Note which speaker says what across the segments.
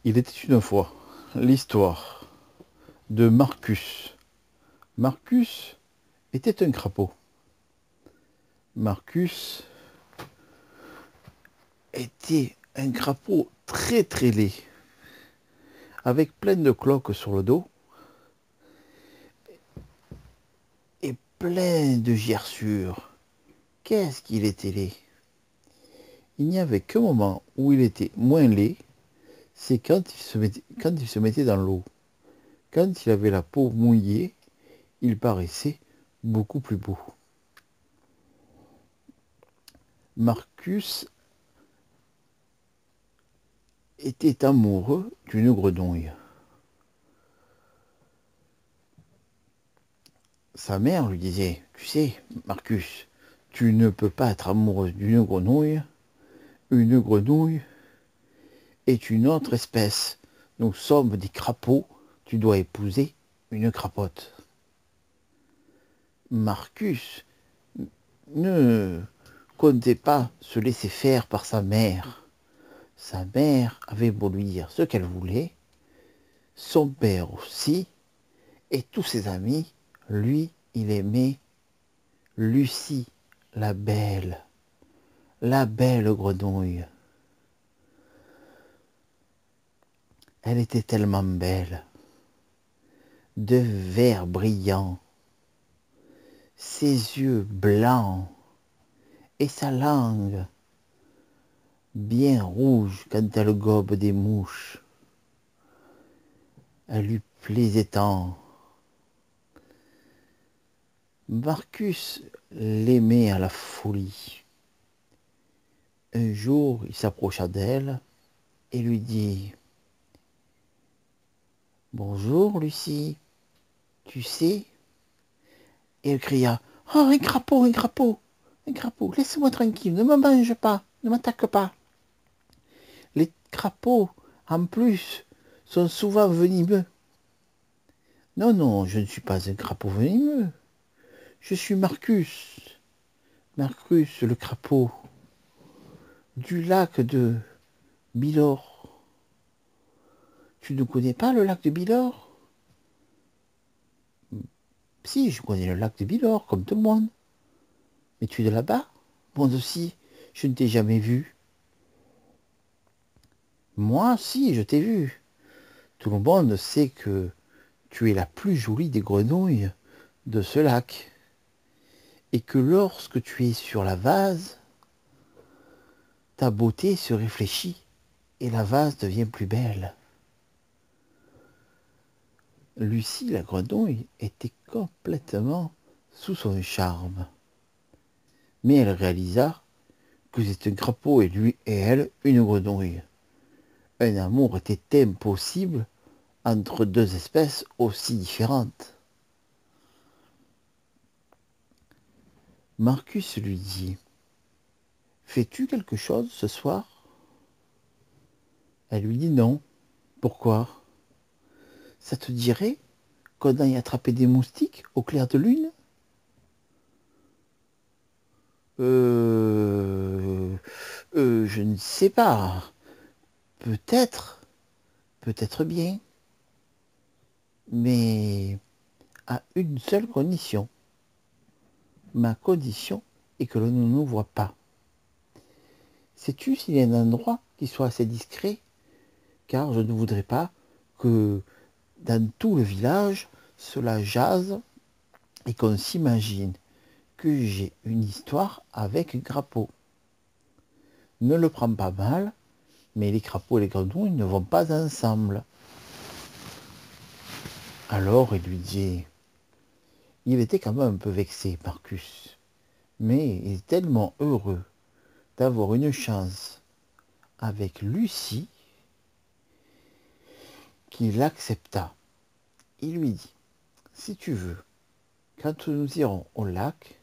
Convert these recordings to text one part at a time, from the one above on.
Speaker 1: Il était une fois l'histoire de Marcus. Marcus était un crapaud. Marcus était un crapaud très très laid, avec plein de cloques sur le dos et plein de gerçures. Qu'est-ce qu'il était laid! Il n'y avait qu'un moment où il était moins laid, c'est quand il se mettait dans l'eau. Quand il avait la peau mouillée, il paraissait beaucoup plus beau. Marcus était amoureux d'une grenouille. Sa mère lui disait, tu sais, Marcus, tu ne peux pas être amoureux d'une grenouille. Une grenouille est une autre espèce. Nous sommes des crapauds, tu dois épouser une crapote. Marcus ne comptait pas se laisser faire par sa mère. Sa mère avait beau lui dire ce qu'elle voulait, son père aussi, et tous ses amis, lui, il aimait Lucie, la belle grenouille. Elle était tellement belle, de vert brillant, ses yeux blancs et sa langue bien rouge quand elle gobe des mouches. Elle lui plaisait tant. Marcus l'aimait à la folie. Un jour, il s'approcha d'elle et lui dit « Bonjour, Lucie, tu sais ?» Et elle cria « Oh, un crapaud, un crapaud, un crapaud, laisse-moi tranquille, ne me mange pas, ne m'attaque pas. Les crapauds, en plus, sont souvent venimeux. » « Non, non, je ne suis pas un crapaud venimeux. Je suis Marcus. Marcus le crapaud, du lac de Bylor. Tu ne connais pas le lac de Bylor? Si, je connais le lac de Bylor, comme tout le monde. Mais tu es de là-bas? Moi aussi, je ne t'ai jamais vu. Moi, si, je t'ai vu. Tout le monde sait que tu es la plus jolie des grenouilles de ce lac. Et que lorsque tu es sur la vase, ta beauté se réfléchit et la vase devient plus belle. Lucie la grenouille était complètement sous son charme. Mais elle réalisa que c'était un crapaud et lui et elle une grenouille. Un amour était impossible entre deux espèces aussi différentes. Marcus lui dit « Fais-tu quelque chose ce soir ?» Elle lui dit « Non. Pourquoi? Ça te dirait qu'on aille attraper des moustiques au clair de lune ?»« Je ne sais pas. Peut-être, peut-être bien. Mais à une seule condition. Ma condition est que l'on ne nous voit pas. Sais-tu s'il y a un endroit qui soit assez discret? Car je ne voudrais pas que dans tout le village, cela jase et qu'on s'imagine que j'ai une histoire avec un crapaud. Ne le prends pas mal, mais les crapauds et les grenouilles ne vont pas ensemble. Alors il lui dit, il était quand même un peu vexé, Marcus, mais il est tellement heureux d'avoir une chance avec Lucie qu'il accepta. Il lui dit, si tu veux, quand nous irons au lac,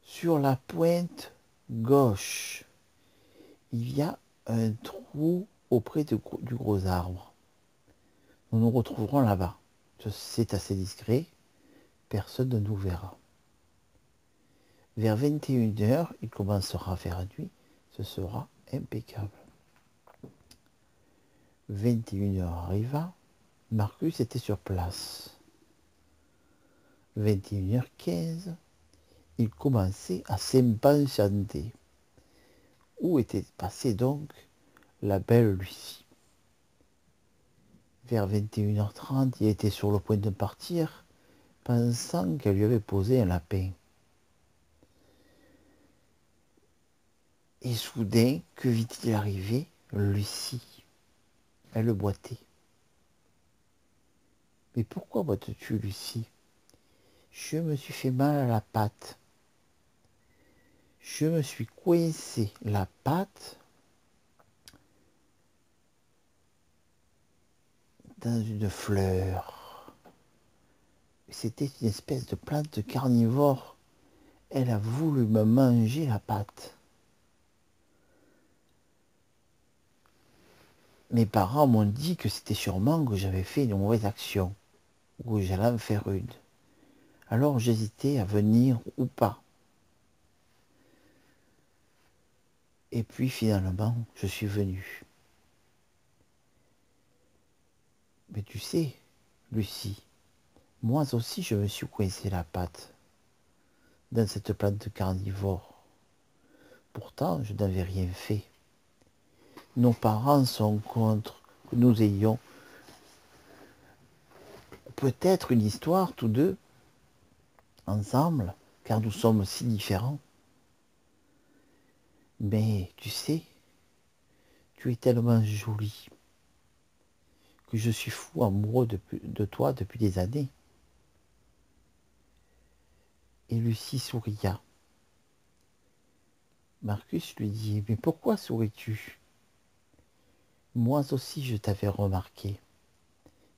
Speaker 1: sur la pointe gauche, il y a un trou auprès du gros arbre. Nous nous retrouverons là-bas. C'est assez discret, personne ne nous verra. Vers 21h, il commencera à faire nuit, ce sera impeccable. 21h arriva, Marcus était sur place. 21h15, il commençait à s'impatienter. Où était passée donc la belle Lucie? Vers 21h30, il était sur le point de partir, pensant qu'elle lui avait posé un lapin. Et soudain, que vit-il arriver? Lucie. Elle boitait. Mais pourquoi boites-tu, Lucie? Je me suis fait mal à la patte. Je me suis coincé la patte dans une fleur. C'était une espèce de plante carnivore. Elle a voulu me manger la patte. Mes parents m'ont dit que c'était sûrement que j'avais fait une mauvaise action, ou que j'allais en faire une. Alors j'hésitais à venir ou pas. Et puis finalement, je suis venu. Mais tu sais, Lucie, moi aussi je me suis coincé la patte dans cette plante carnivore. Pourtant, je n'avais rien fait. Nos parents sont contre que nous ayons peut-être une histoire tous deux, ensemble, car nous sommes si différents. Mais tu sais, tu es tellement jolie que je suis fou amoureux de toi depuis des années. Et Lucie souria. Marcus lui dit, mais pourquoi souris-tu? Moi aussi je t'avais remarqué,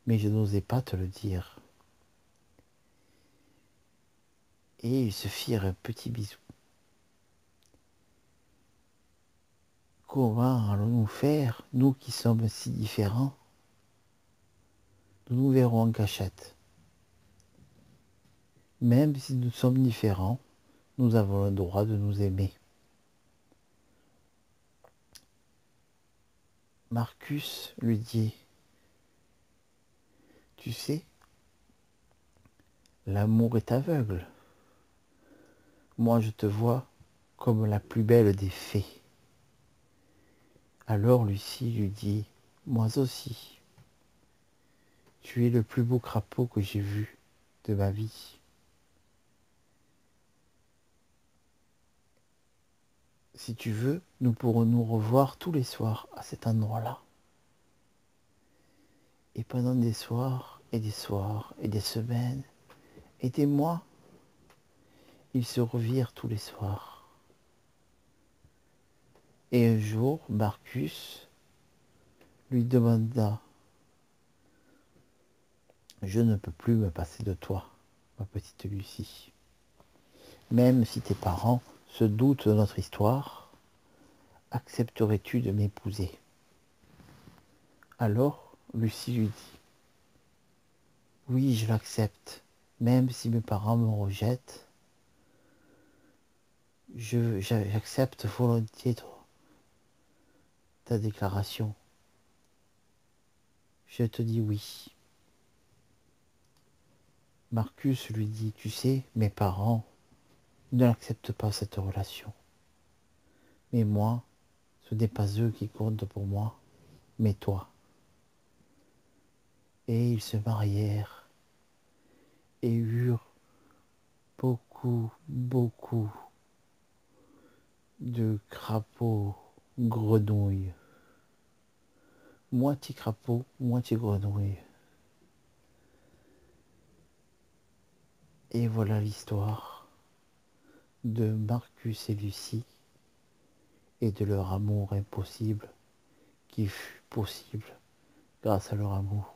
Speaker 1: mais je n'osais pas te le dire. Et ils se firent un petit bisou. Comment allons-nous faire, nous qui sommes si différents? Nous nous verrons en cachette. Même si nous sommes différents, nous avons le droit de nous aimer. Marcus lui dit, tu sais, l'amour est aveugle. Moi je te vois comme la plus belle des fées. Alors Lucie lui dit, moi aussi, tu es le plus beau crapaud que j'ai vu de ma vie. Si tu veux, nous pourrons nous revoir tous les soirs à cet endroit-là. Et pendant des soirs et des soirs et des semaines et des mois, ils se revirent tous les soirs. Et un jour, Marcus lui demanda, je ne peux plus me passer de toi, ma petite Lucie. Même si tes parents se doutent de notre histoire, accepterais-tu de m'épouser? Alors, Lucie lui dit, oui, je l'accepte, même si mes parents me rejettent, j'accepte volontiers ta déclaration. Je te dis oui. Marcus lui dit, tu sais, mes parents n'acceptent pas cette relation. Mais moi, ce n'est pas eux qui comptent pour moi, mais toi. Et ils se marièrent et eurent beaucoup, beaucoup de crapauds grenouilles. Moitié crapaud, moitié grenouille. Et voilà l'histoire de Marcus et Lucie et de leur amour impossible qui fut possible grâce à leur amour.